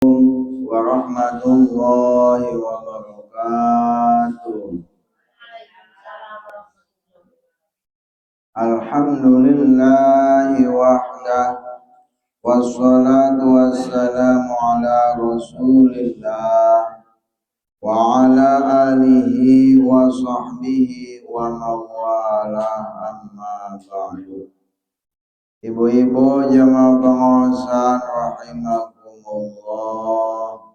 Warahmatullahi wabarakatuh. Alhamdulillahi wahdah wassalatu wassalamu ala rasulillah wa ala alihi wa sahbihi wa mawala amma ba'du. Ibu-ibu jamaah pengawasan rahimakumullah.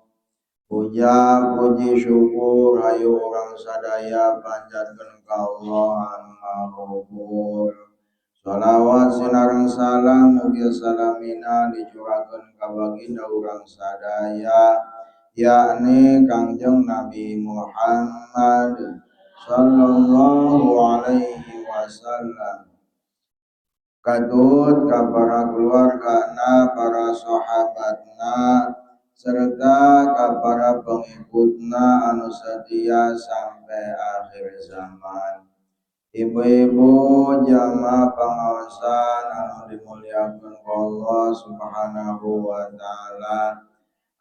Puja puji syukur hayu orang sadaya panjatkeun ka Allah anu maha. Shalawat sinareng salam mugi salamina dicurakeun ka baginda urang sadaya yakni Kangjeng Nabi Muhammad sallallahu alaihi wasallam. Kadut ka para keluargana, para sahabatna, serta ka para pengikutna anu setia sampai akhir zaman. Ibu-ibu jamaah pengawasan anu dimuliakeun Allah Subhanahu wa taala.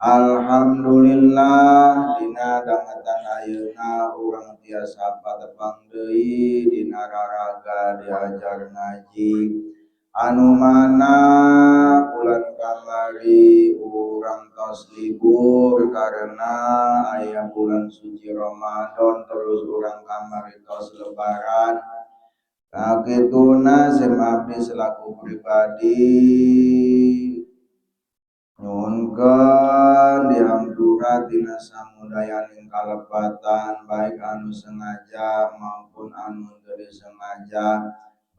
Alhamdulillah dina dangatan ayeuna urang tiasa patepang deui dina raraga diajar ngaji anu mana bulan kamari urang tos libur karena aya bulan suci Ramadan terus urang kamari tos lebaran. Kakituna sim abdi selaku pribadi nyuhunkeun dihampura tina samudayaning kalepatan baik anu sengaja maupun anu teu disengaja,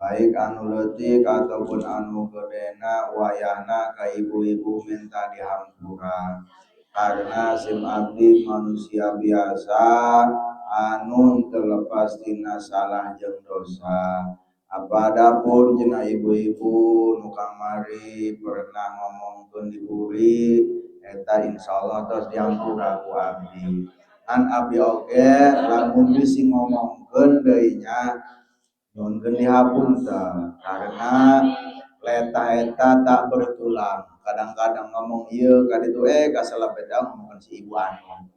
baik anu leutik ataupun anu gedena wayahna ka ibu-ibu minta dihampura. Karena sim abdi manusia biasa anu terlepas tina salah jeung dosa. Apadapun cenah ibu-ibu nu kamari pernah ngomongkeun di buri eta insyaallah tos diampura ku abdi. An abdi oge lamun bisi ngomongkeun deui nya nyuhunkeun dihapunten karena leta eta tak bertulang. Kadang-kadang ngomong ieu ka ditu kasalap eta ngomongkeun si ibu anu.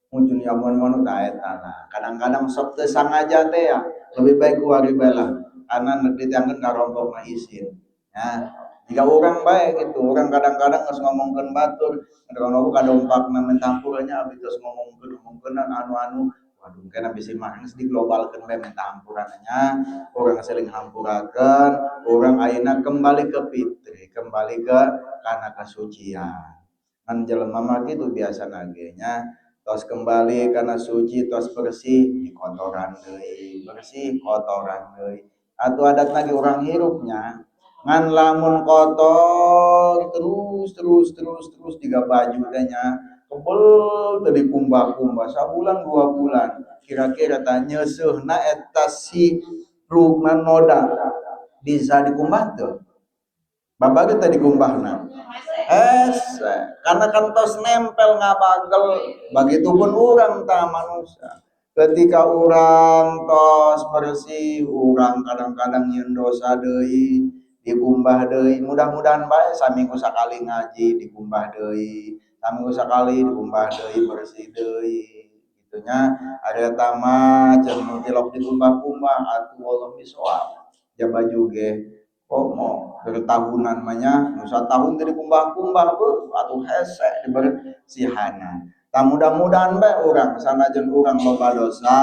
Muncul nyamun-mun ka eta nah. Kadang-kadang sok teu sangaja teh ya lebih baik kuari bae karena ditangkeun karompok mah izin ya jika orang baik gitu orang kadang-kadang geus ngomongkeun batur kalau kadompakna mentampurnya abis geus ngomongkeun anu-anu waduh kana bisi mah geus diglobalkeun we mentampurannya orang saling hampurakeun orang ayeuna kembali ke fitri kembali ke kana kasucian kan jelema mah kitu biasana ge nya tos kembali karena suci tos bersih di kotoran deui bersih kotoran deui atau adat lagi orang hirupnya ngan lamun kotor terus tiga baju tanya kebel tadi kumbah-kumbah sabulan 2 bulan kira-kira tanya seuhna eta si plugna noda bisa dikumbah tuh babage tadi kumbahna karena kan tos nempel ngabagel bagitupun urang tah manusia ketika urang tos bersih urang kadang-kadang nyeun dosa deui dikumbah deui mudah-mudahan bae saminggu sakali ngaji dikumbah deui saminggu sakali dikumbah deui bersih deui gitunya ada tama jeung tilok dikumbah-kumbah atuh Allah bisawab ja baju ge kok mau bertahunan manya nusa tahun tadi kumbah-kumbah atuh hese dibersihanna tak mudah-mudahan bae urang sanajan urang loba dosa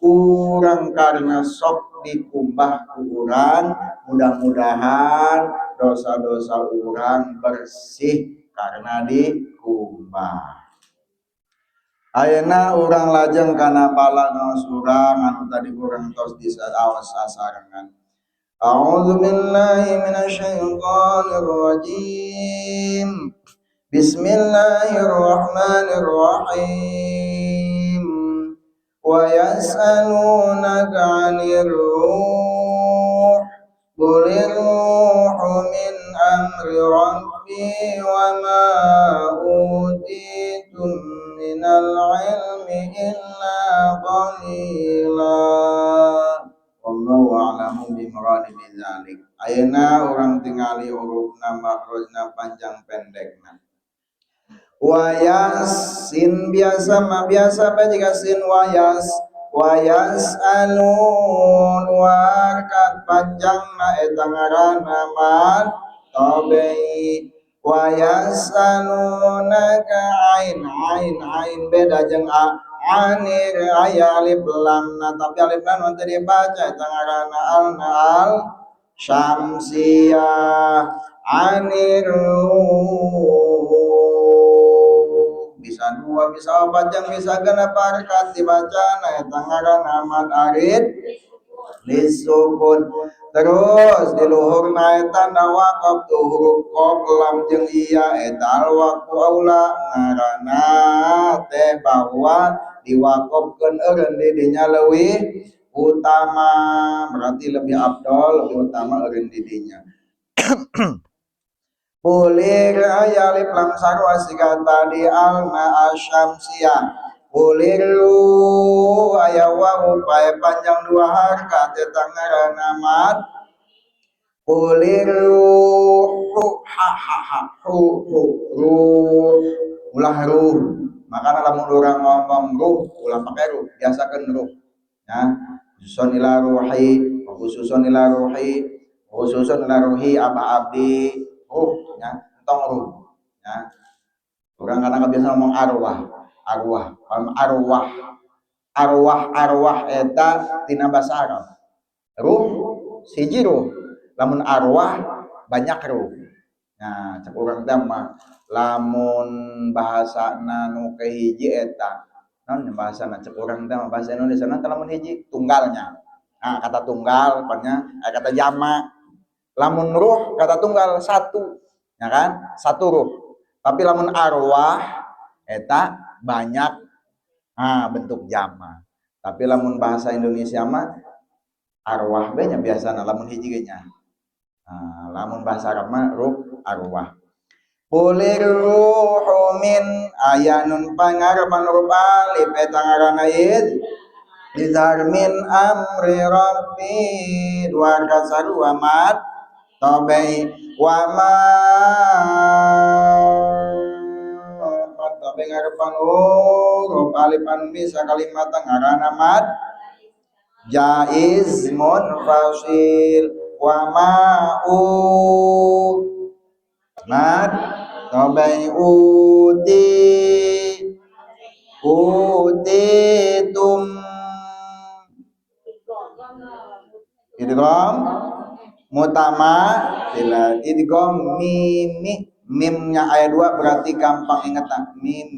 urang karena sok dikumbah ku urang mudah-mudahan dosa-dosa urang bersih karena dikumbah. Ayeuna urang lajeng kana pala ngaos urang anu tadi urang tos disaos sasarengan. A'udzu billahi minasyaitonir rajim. Bismillahirrahmanirrahim. Wa yas'alunaka 'anir ruh. Qulir ruhu min amri rabbi wa ma utitum minal ilmi illa qalila. Wallahu a'lamu bimuradi bidzalik. Ayeuna urang tingali hurufna makhrajna panjang pendekna. Wayasin biasa mah biasa apa jika sin wayas warkat panjang na eta ngaranna man tobei wayas ka ain beda jeung anir aya alif lam na tapi alif lam tadi dibaca eta ngaranna al syamsiyah aniru bisa dua bisa opat yang bisa genep harkat dibaca na eta ngaranna mad arid lisukun terus di luhur na eta waqaf tu huruf qaf lam jeung iya eta waqfu aula ngaranna teh bahwa diwaqafkeun eureun di dinya leuwih utama berarti lebih afdol lebih utama eureun di dinya Bulir aya alif lam sarwa siga tadi alna asyamsiyah. Buliru aya wawu pae panjang dua harkat eta ngaranna mad. Buliru ru ulah ruh. Makana lamun urang ngomong ruh ulah pakai ruh, biasakeun ruh. Ya, khususon ila ruhi, khususon ila ruhi aba abdi ya entong ruh ya orang kadang biasa ngomong arwah eta tina basa Arab ruh siji ruh lamun arwah banyak ruh nah cek urang teh mah lamun bahasana nu kahiji eta naon bahasana cek urang teh bahasa Indonesia na lamun hiji tunggalnya nah kata tunggal pokoknya kata jama lamun ruh kata tunggal satu ya kan satu ruh tapi lamun arwah eta banyak bentuk jama tapi lamun bahasa Indonesia mah arwah be nya biasana lamun hiji ge nya lamun bahasa Arab mah ruh arwah Qulir ruhu min ayanun pangarepan huruf alif eta ngaranna izhar min amri rabbi dua kasaru amat tobai wama tobai ngarepan huruf alif anu bisa kalimat ngaranna mad jaiz munfasil wama mad tobai utitum idgham mutama bila idgham mimnya ayat 2 berarti gampang ingat mim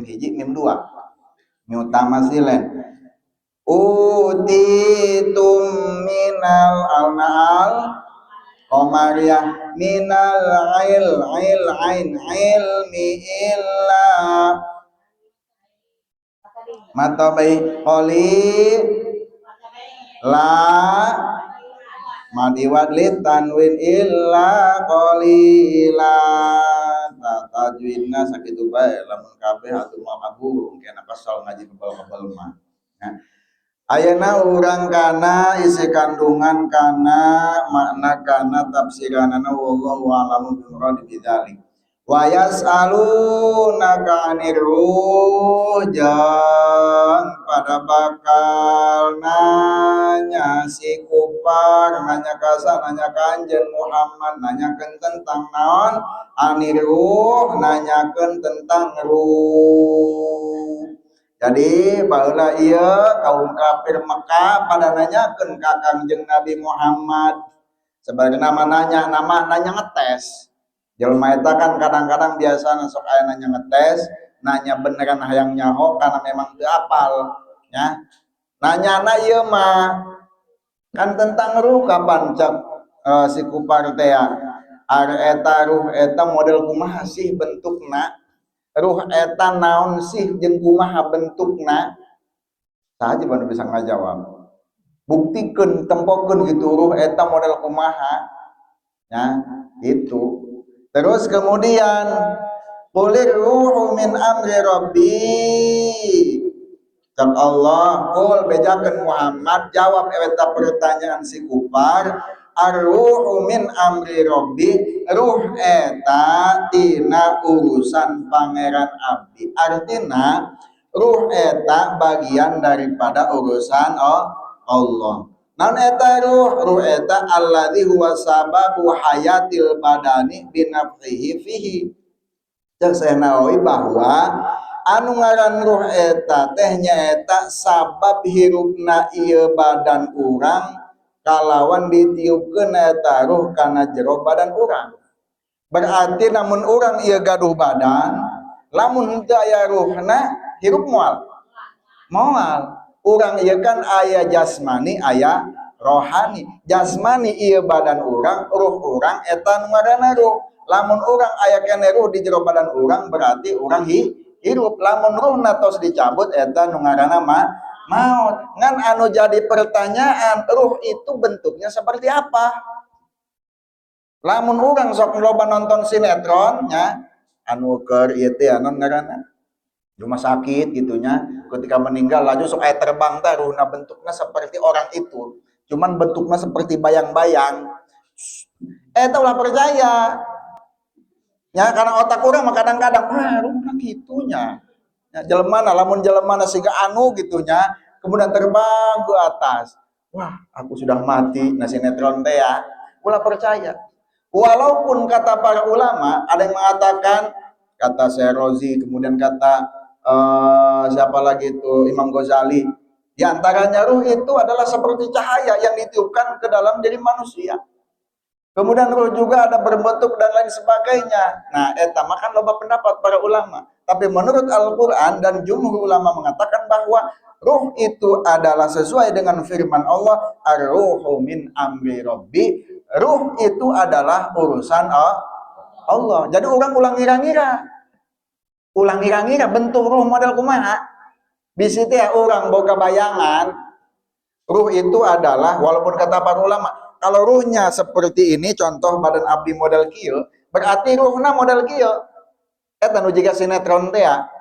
hiji mim 2 mutama silen utitum minal alnaal qamariyah minal ain ilmi illa matabai qali la madiwat litanwin illa qalila tajwidna sakitu bae lamun kabeh atuh mau kabur engke kasal ngaji kebal-kebal mah ayeuna urang kana isi kandungan kana makna kana tafsiranana wallahu a'lamu bimurad bidzalik wa yas'alunaka 'anir ruh jang pada bakal nanya si kupar nanya kasa nanya kanjen Muhammad nanyakeun tentang naon 'anir ruh nanyakeun tentang ruh jadi baheula ieu kaum kafir Mekah pada nanyakeun ka Kangjeng Nabi Muhammad sebagai nama nanya ngetes jelema eta kan kadang-kadang biasa sok aya nanya ngetes nanya beneran hayang nyaho karena memang teu apal ya nanyana ieu mah kan tentang ruh kapan cek si kupar teh are eta ruh eta model kumaha sih bentukna ruh eta naon sih jeung kumaha bentukna saha aja bisa ngajawab buktikeun tempokeun gitu ruh eta model kumaha ya gitu terus kemudian qulir ruhu min amri rabbi cak Allah qul bejakeun Muhammad jawab eta pertanyaan si kupar ar-ruhu min amri rabbi, ruh eta tina urusan pangeran abdi. Artina ruh eta bagian daripada urusan Allah. Naon eta ruh eta alladzi huwa sababu hayatil badani binafsihi fihi. Cek saya nawawi bahwa anu ngaran ruh eta teh nyaeta sabab hirupna ieu badan urang kalawan ditiupkeun eta ruh kana jero badan urang. Berarti namun urang ieu gaduh badan, lamun henteu aya ruhna hirup moal. Urang ieu kan aya jasmani, aya rohani. Jasmani ieu badan urang, ruh urang eta nu ngaranna ruh. Lamun urang aya keneh ruh di jero badan urang berarti urang hirup. Lamun ruhna tos dicabut eta nu ngaranna maut. Ngan anu jadi pertanyaan, ruh itu bentuknya seperti apa? Lamun urang sok loba nonton sinetron nya anu keur ieu teh anu ngaranna rumah sakit gitunya, ketika meninggal laju sok aya terbang teh ruhna bentuknya seperti orang itu, cuman bentuknya seperti bayang-bayang. Eta ulah percaya ya, karena otak orang mah kadang-kadang ruhna gitunya ya, jelemana lamun jelemana siga anu gitunya kemudian terbang ke atas, wah aku sudah mati. Nah sinetron teh ya ulah percaya. Walaupun kata para ulama ada yang mengatakan, kata Syekh Rozi, kemudian kata siapa lagi itu Imam Ghazali, di antaranya ruh itu adalah seperti cahaya yang ditiupkan ke dalam diri manusia. Kemudian ruh juga ada berbentuk dan lain sebagainya. Nah, eta makan loba pendapat para ulama. Tapi menurut Al-Qur'an dan jumhur ulama mengatakan bahwa ruh itu adalah sesuai dengan firman Allah, ar-ruhu min amri rabbi. Ruh itu adalah urusan Allah. Jadi orang ulang ngira-ngira bentuk ruh model kumaha. Bisi teh orang boga bayangan. Ruh itu adalah, walaupun kata para ulama, kalau ruhnya seperti ini, contoh badan abdi model kieu, berarti ruhna model kieu. Eta nu jiga sinetron teh ya.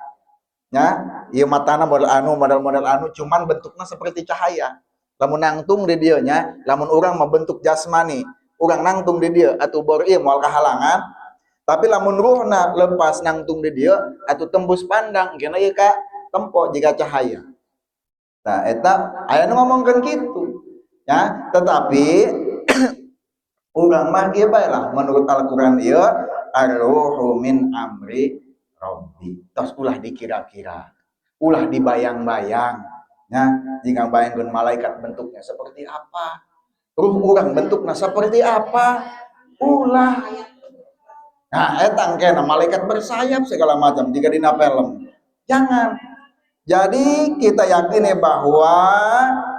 Ieu matana model anu, cuman bentuknya seperti cahaya. Lamun nangtung di dieu nya, lamun urang mah bentuk jasmani, urang nangtung di dieu atuh bor ieu moal kahalangan. Tapi lamun ruhna lepas nangtung di dieu atuh tembus pandang, kena ieu ka tempo jiga cahaya. Nah, eta aya nu ngomongkeun kitu. Ya, tetapi urang mah ieu bae lah menurut Al-Qur'an ieu ar-ruhu min amri rabbi. Tos ulah dikira-kira, ulah dibayang-bayang, ya, jika bayangkeun malaikat bentuknya seperti apa, ruh urang bentuknya seperti apa, ulah. Nah, eta engkena malaikat bersayap segala macam jika dina film. Jangan. Jadi kita yakini bahwa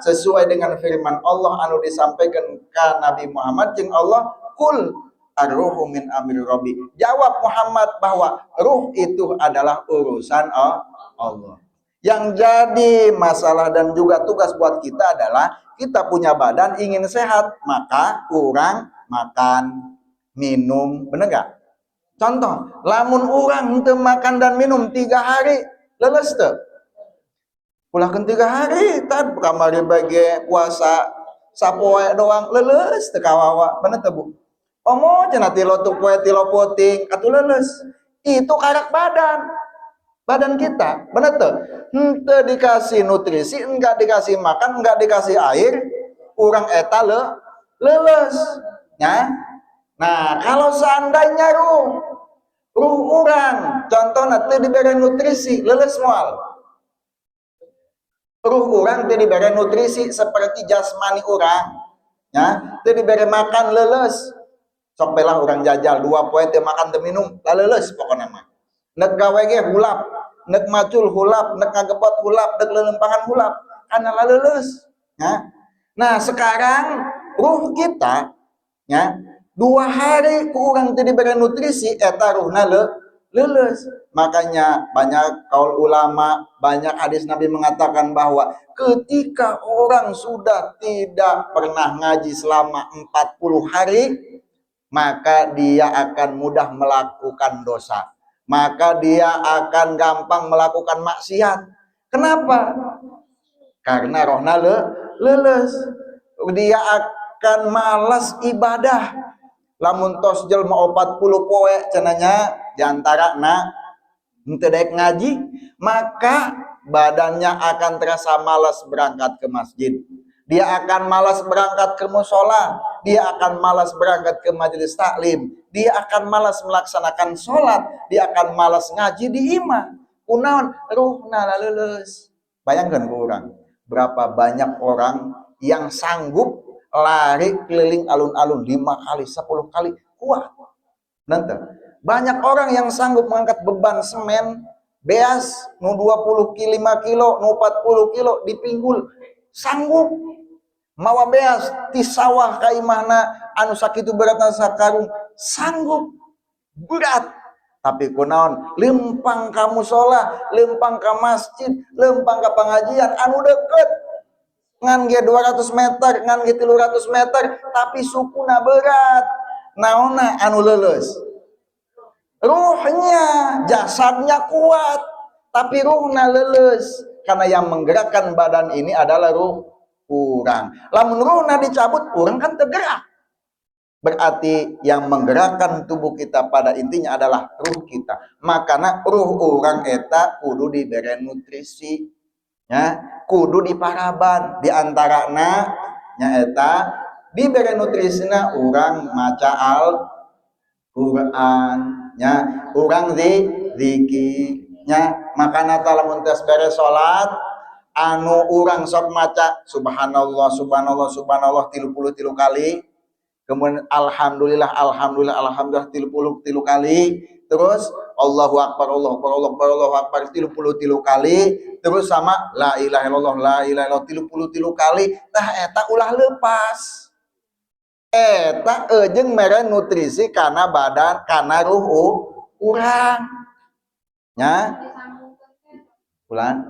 sesuai dengan firman Allah anu disampaikan ke Nabi Muhammad jeung Allah, kul ar-ruhu min amri rabbi. Jawab Muhammad bahwa ruh itu adalah urusan Allah. Yang jadi masalah dan juga tugas buat kita adalah kita punya badan ingin sehat, maka kurang makan, minum, bener gak? Contoh, lamun urang teu makan dan minum 3 hari, leles teu? Pulahkeun 3 hari, tad kamari bage puasa sapoe doang, leles teu kawawa, bener teu Bu? Omo cenah tilo tu poe tilo puting, atuh leles. Itu karak badan kita, bener teu? Henteu dikasih nutrisi, enggak dikasih makan, enggak dikasih air, urang eta leles. Ya? Nah, kalau seandainya ruh urang contohna teu dibere nutrisi, leles moal. Ruh urang teu dibere nutrisi seperti jasmani urang, ya, teu dibere makan leles. Sok belah urang jajal 2 poe teu makan teu minum, leles pokona mah. Nek gawe ge hulap, nek macul hulap, nek ngagebot hulap, nek lelempangan hulap, kana leles, ya. Nah, sekarang ruh kita, ya, 2 hari ku urang teu dibere nutrisi eta ruhna leles. Makanya banyak kaul ulama, banyak hadis Nabi mengatakan bahwa ketika orang sudah tidak pernah ngaji selama 40 hari, maka dia akan mudah melakukan dosa, maka dia akan gampang melakukan maksiat. Kenapa? Karena rohna leles. akan malas ibadah. Lamun tos jelma 40 poe cenanya diantara na henteu daek ngaji, maka badannya akan terasa malas berangkat ke masjid. Dia akan malas berangkat ke musola, dia akan malas berangkat ke majelis taklim, dia akan malas melaksanakan sholat, dia akan malas ngaji di imah. Kunaon ruhna leuleus. Bayangkan ke orang, berapa banyak orang yang sanggup lari keliling alun-alun 5 kali, 10 kali, kuat. Nanti banyak orang yang sanggup mengangkat beban semen beas nu 25 kilo, nu 40 kilo dipinggul, sanggup mawa beas ti sawah ka imahna anu sakitu beratna sakarung, sanggup berat. Tapi kunaon lempang ka musola, lempang ka masjid, lempang ka pengajian anu deket ngan ge 200 meter, ngan ge 300 meter, tapi sukuna berat. Naonna anu leuleus? Ruhnya, jasadnya kuat, tapi ruhna leuleus. Karena yang menggerakkan badan ini adalah ruh urang. Lamun ruhna dicabut, urang kan tergerak. Berarti yang menggerakkan tubuh kita pada intinya adalah ruh kita. Makanya ruh urang eta kudu diberi nutrisi, ya, kudu diparaban. Di antarana nyaeta diberi nutrisina urang maca Al-Quran, nya urang zikirnya. Makana lamun tes beres salat anu urang sok maca subhanallah subhanallah subhanallah 33 kali, kemudian alhamdulillah alhamdulillah alhamdulillah 33 kali, terus Allahu akbar Allahu akbar Allahu akbar Allahu akbar 33 kali, terus sama la ilaha illallah la ilaha illallah 33 kali. Tah eta ulah lepas, eta jeung mere nutrisi kana badan kana ruh urang nya. Ulan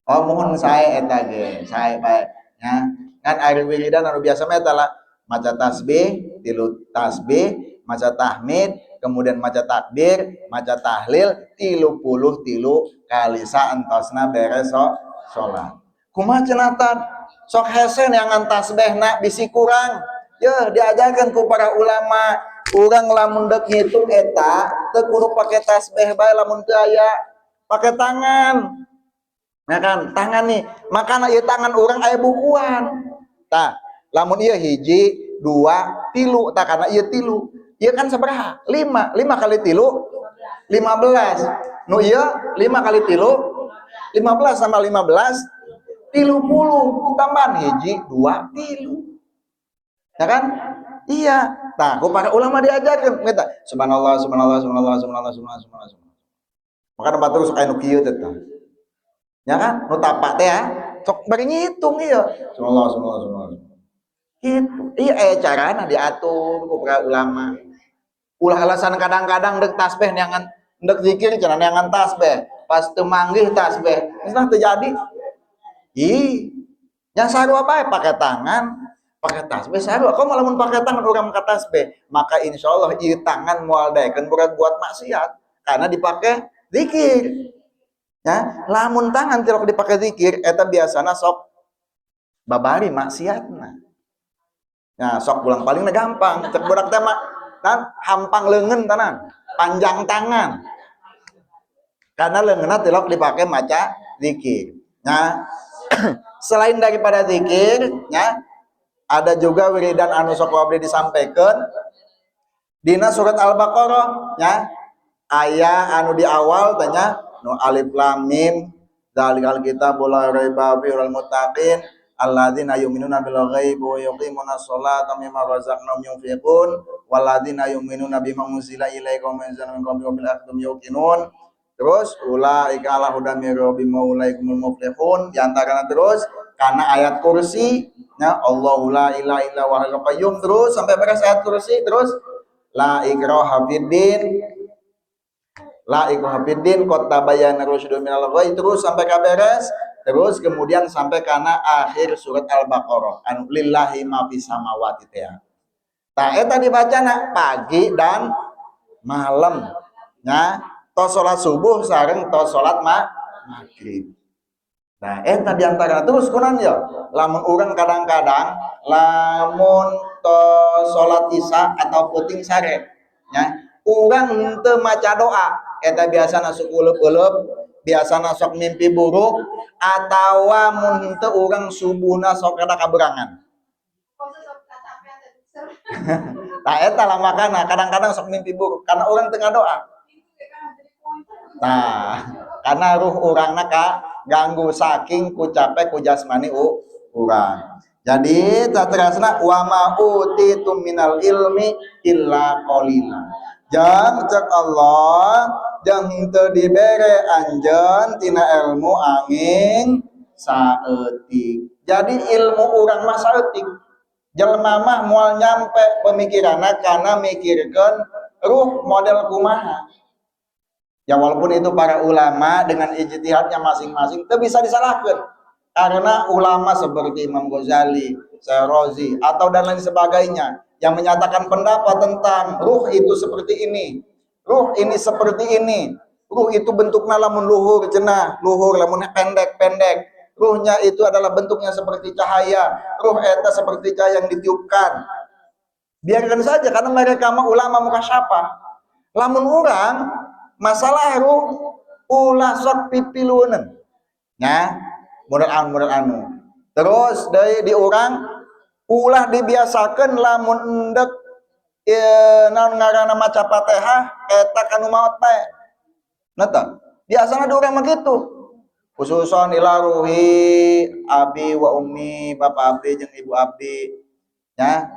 oh mohon saya eta ge saya bae nya. Kan air wiridan anu biasa mah eta lah maca tasbih, tilu tasbih, maca tahmid, kemudian maca takbir, maca tahlil 33 kali saentosna beres salat. Kumaha cenatan sok hese neangan tasbihna bisi kurang. Yeuh diajarkan ku para ulama, urang lamun deuk ngitung eta teu kudu pake tasbih bae, lamun teu aya pake tangan. Nah kan tangan nih, makana ieu tangan urang aya bukuan. Tah, lamun ieu hiji, 2, 3, tah karena ieu 3. Ieu kan sabaraha? 5. 5 kali 3 15. Nu ieu 5 kali 3 15 sama 15 30. Tambahan hiji, 2, 3. Ya kan? Iya. Tah, ku para ulama diajarkeun eta subhanallah subhanallah subhanallah subhanallah subhanallah subhanallah. Maka tempat terus aya nu kieu teh tah. Ya kan? Nu tapak teh ya. Sok bari ngitung ieu. Subhanallah subhanallah subhanallah. Gitu. Iya carana diatur ku para ulama. Ulah alasan kadang-kadang deuk tasbih neangan deuk zikir cenah neangan tasbih. Pas teu manggih tasbih, geus teu jadi. Ih, nya sarua bae pake tangan, pake tasbih sarua. Kok lamun pake tangan urang ka tasbih, maka insyaallah ieu tangan moal daekeun buat maksiat karena dipake zikir. Ya, lamun tangan tilok dipake zikir eta biasana sok babari maksiatna. Nah, sok pulang palingna gampang. Cek budak teh mah kan hampang leungeun tanan, panjang tangan. Karena leungeunna tilok dipake maca zikir. Nah, selain daripada zikir, ya, ada juga wiridan anu sok abdi disampaikan dina surat Al-Baqarah, ya. Aya anu di awal tanya nu alif lam mim dzalikal kitabul la raiba fihi lil muttaqin alladzina yu'minuna bil ghaibi wa yuqimuna sholata mimma razaqnahum yunfiqun walladzina yu'minuna bima unzila ilaika wa ma unzila min qablika bil akhir yuqinun. Terus ulaika ala hudan min rabbihim wa ulaikumul muflihun. Di antaranya terus karena ayat kursi, ya Allahu la ilaha illa huwal qayyum, terus sampai beres ayat kursi, terus la ikraha fiddin, la ikraha fiddin qad tabayyana rusydu minal ghayy, terus sampai beres, terus kemudian sampai kana akhir surat Al-Baqarah anu lillahi ma fis samawati teh. Tah eta dibacana pagi dan malam, nya tos salat subuh sareng tos salat maghrib. Nah, eta diantara terus kunan ya, lamun orang kadang-kadang lamun to sholat isya atau puting sare, ya, orang henteu maca doa, eta biasana sukuleup-uleup, biasana sok mimpi buruk, atau mun henteu orang subuhna sok kada kaberangan. Nah, eta lah makana kadang-kadang sok mimpi buruk karena orang tengah doa. Nah, karena ruh orangna ganggu saking ku capek ku jasmani urang. Jadi tatrasna wa ma utitum minal ilmi illa qalila. Jang cek Allah jang teu dibere anjeun tina ilmu angin saeutik. Jadi ilmu urang mah saeutik. Jelema mah moal nyampe pemikiranna kana mikirkeun ruh model kumaha. Ya walaupun itu para ulama dengan ijtihadnya masing-masing itu bisa disalahkan karena ulama seperti Imam Ghazali, Syarazi atau dan lain sebagainya yang menyatakan pendapat tentang ruh itu seperti ini, ruh ini seperti ini, ruh itu bentuknya lamun luhur cenah, luhur lamun pendek-pendek, ruhnya itu adalah bentuknya seperti cahaya, ruh eta seperti cahaya yang ditiupkan. Biarkan saja karena mereka mah ulama muka siapa. Lamun orang masalah ruh ulah sok pipilunan nya modal anu terus dari di orang ulah dibiasakan lamun endek naon ngaranna maca Fatihah eta kanu maot teh nata biasana di urang mah kitu khususon ila ruhi abi wa ummi bapak abdi jeung ibu abdi nya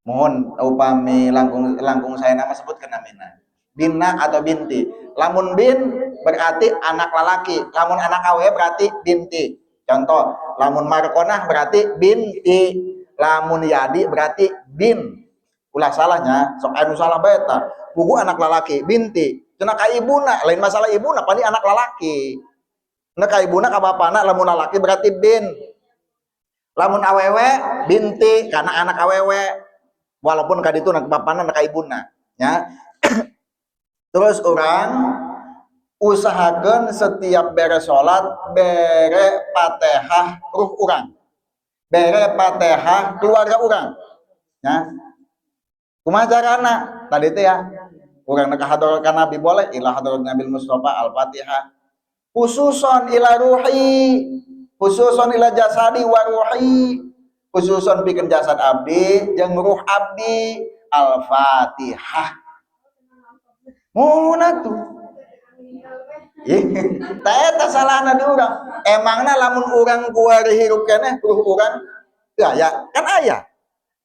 mohon upami langkung saya nama sebutkan namina bina atau binti. Lamun bin berarti anak lelaki, lamun anak awe berarti binti. Contoh, lamun markonah berarti binti, lamun yadi berarti bin. Ulah salahnya, sok anu salah beta. Buku anak lelaki, binti. Cenah ka ibuna, lain masalah ibuna pasti anak lelaki. Nek ka ibuna ka bapana lamun lelaki berarti bin. Lamun awewe binti karena anak awewe. Walaupun kaditu nak bapana nak ibuna ya. Terus orang usahakan setiap bere salat bere Fatihah ruh orang, bere Fatihah keluarga orang ya. Kumaha carana tadi teh ya urang nak hadratan Nabi boleh ila hadratan Nabi Mustafa Al-Fatihah khususon ila ruhi khususon ila jasadi wa ruhi khususon bikin jasad abdi jeung ruh abdi Al-Fatihah. Muna tuh. Tah eta salahna di urang. Emangna lamun urang kuari hirup keneh ruh urang ya kan aya.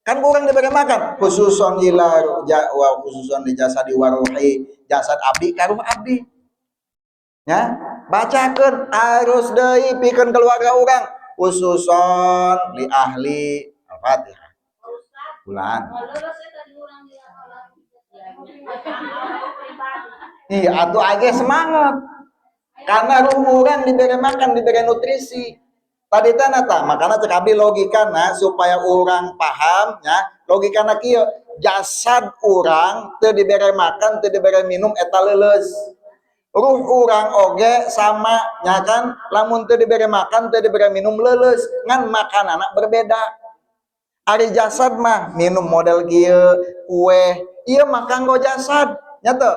Kan urang diberi makan khususon ila wa khususon di jasadi wa ruhi jasad abdi ka ruh abdi. Ya, bacakeun harus deui pikeun keluarga urang khususon li ahli Al-Fatihah. Bulan. Iya, atuh age semangat. Karena ruh urang diberi makan, diberi nutrisi. Tadi tanah makanya cek abdi logikana supaya orang paham ya, logikana kieu jasad orang teu diberi makan, teu diberi minum eta leuleus. Ruh orang oge sama nya kan lamun teu diberi makan teu diberi minum leuleus ngan makanana berbeda. Ari jasad mah minum model kieu kue ieu makan go jasad nya teu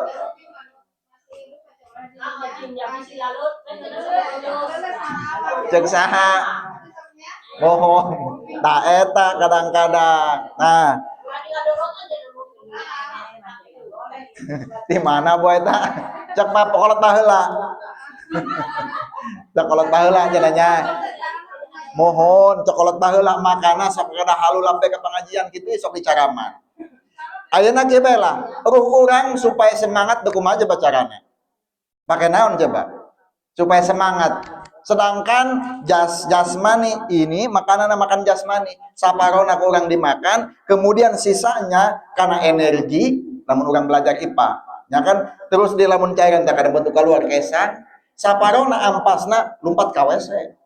cek saha mohon tak eta kadang-kadang nah di mana boy eta cek mah pokolot baheula cek kolot baheula cenanya mohon cokolot baheula makana sok kada halu lampe ke pengajian kitu sok dicaraman ayeuna kieu bae lah ruh urang supaya semangat teu kumaha coba carana pakai naon coba supaya semangat sedangkan jasmani ini makananna makan jasmani saparona ku urang dimakan kemudian sisanya karena energi lamun urang belajar IPA nya kan terus di lamun cairan tak ada bentuk keluar kesan saparona ampasna lumpat ka WC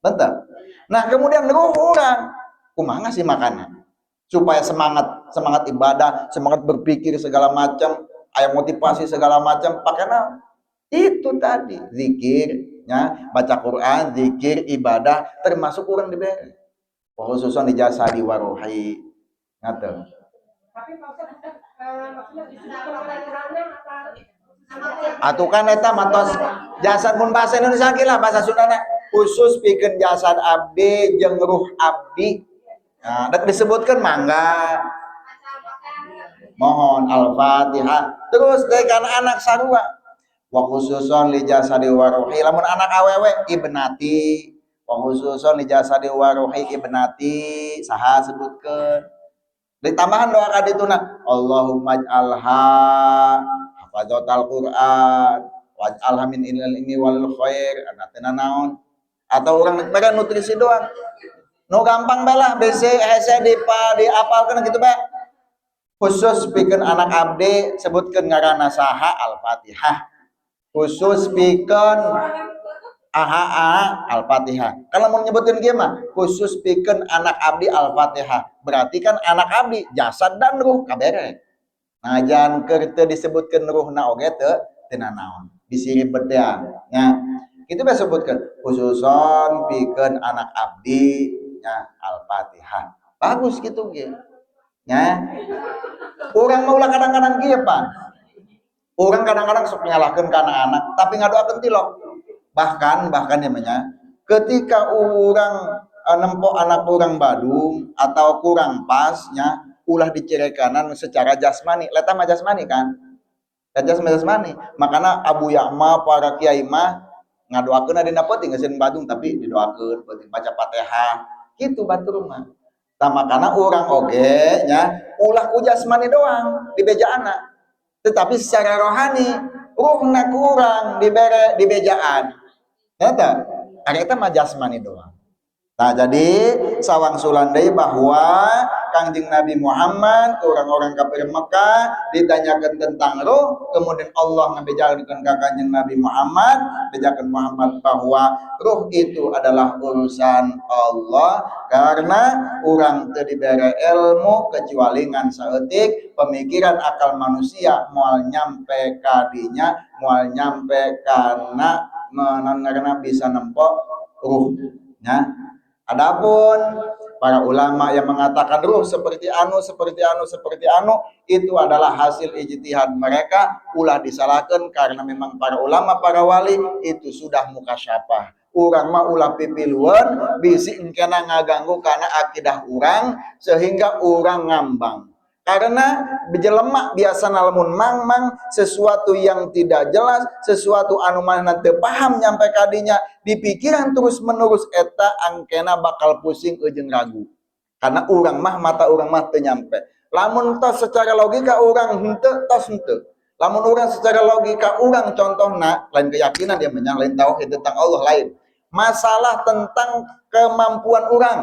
betul. Nah kemudian ruh orang kumaha sih makanan supaya semangat ibadah, semangat berpikir segala macam, aya motivasi segala macam pakai naon Itu tadi zikirnya, baca Quran, zikir, ibadah termasuk kurang diberi. Khususan di jasa di warohi ngaten. Atukan eta matos jasad mun bahasa Indonesia lah bahasa Sundana khusus pikeun jasad abdi jeung ruh abdi. Nah, dak disebutkan mangga. Mohon Al-Fatihah. Terus dekan anak sarua. Wa khususon li jasadi waruhi lamun anak awewe ibnati. Wa khususon li jasadi waruhi ibnati saha sebutkeun. Ditambahan doa ka dituna Allahumma ij'alha hafazatal Quran waj'alha min ilmi wal khair anatna naon atau orang mereka nutrisi doang nu gampang balah BC hese diapalkeun gitu bae khusus pikeun anak abdi sebutkeun ngaranna saha Al-Fatihah khusus pikeun Al-Fatihah. Kalau mau nyebutin gimana? Khusus pikeun anak abdi Al-Fatihah. Berarti kan anak abdi jasad dan ruh kabere. Nah, jangan keur teu disebutkeun ruhna oge teu naon. Disirip bedean. Nya, kitu bae sebutkeun khususon pikeun anak abdi nya Al-Fatihah. Bagus gitu ge. Nya. Urang mah ulah kadang-kadang kieu, Pak. Urang kadang-kadang sok nyalahkeun ka anak, tapi ngadoakeun tilok. bahkan namanya ketika orang nempok anak orang badung atau kurang pasnya ulah dicerekanan secara jasmani leta mah jasmani kan jasmani makanya Abu Ya'ma para kiai mah ngadoakeun dina peuting geus badung tapi didoakeun peuting baca Fatihah kitu batur mah tah makana urang oge nya ulah ku jasmani doang di bejaana tetapi secara rohani ruhna kurang dibere di bejaan eta ari eta mah jasmani doang. Nah, jadi sawang sulandai bahwa Kangjeng Nabi Muhammad orang-orang kafir Mekah ditanyakan tentang ruh, kemudian Allah ngabejakeun ka Kangjeng Nabi Muhammad, bejakeun Muhammad bahwa ruh itu adalah urusan Allah karena orang teu dibere ilmu kecuali ngan saeutik pemikiran akal manusia moal nyampe kadinya, moal nyampe kana karena bisa nempok ruhnya. Adapun para ulama yang mengatakan ruh seperti anu itu adalah hasil ijtihad mereka ulah disalahkan karena memang para ulama para wali itu sudah mukasyafah. Urang mah ulah pipiluan bisi engkena ngaganggu karena akidah urang sehingga urang ngambang. Karena jelema biasa lamun mang sesuatu yang tidak jelas, sesuatu anu mana teu paham nyampe kadinya, dipikiran terus menerus eta angkena bakal pusing jeung ragu. Karena urang mah mata urang mah teu nyampe. Lamun tos secara logika urang henteu tos henteu. Lamun urang secara logika urang contohna lain keyakinan dia menyang lain tauhid tentang Allah lain. Masalah tentang kemampuan urang.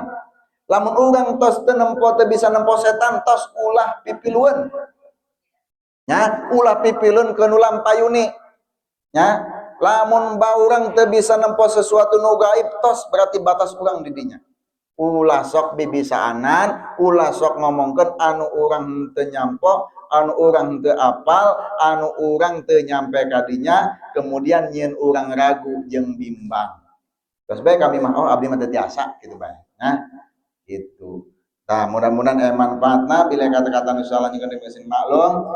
Lamun urang tos teu nempo teu bisa nempo setan tos ulah pipilueun nya ulah pipileun ke nu lampayuni nya lamun baurang teu bisa nempo sesuatu nu gaib tos berarti batas urang di dinya ulah sok bibisaanan ulah sok ngomongkeun anu urang teu nyampo anu urang teu apal anu urang teu nyampe kadinya kemudian nyieun urang ragu jeung bimbang terus bae kami mah oh abdi mah teu tiasa kitu bae nah itu. Nah, mudah-mudahan manfaatna bila kata-kata nusalah nyikeun di mesin maklum.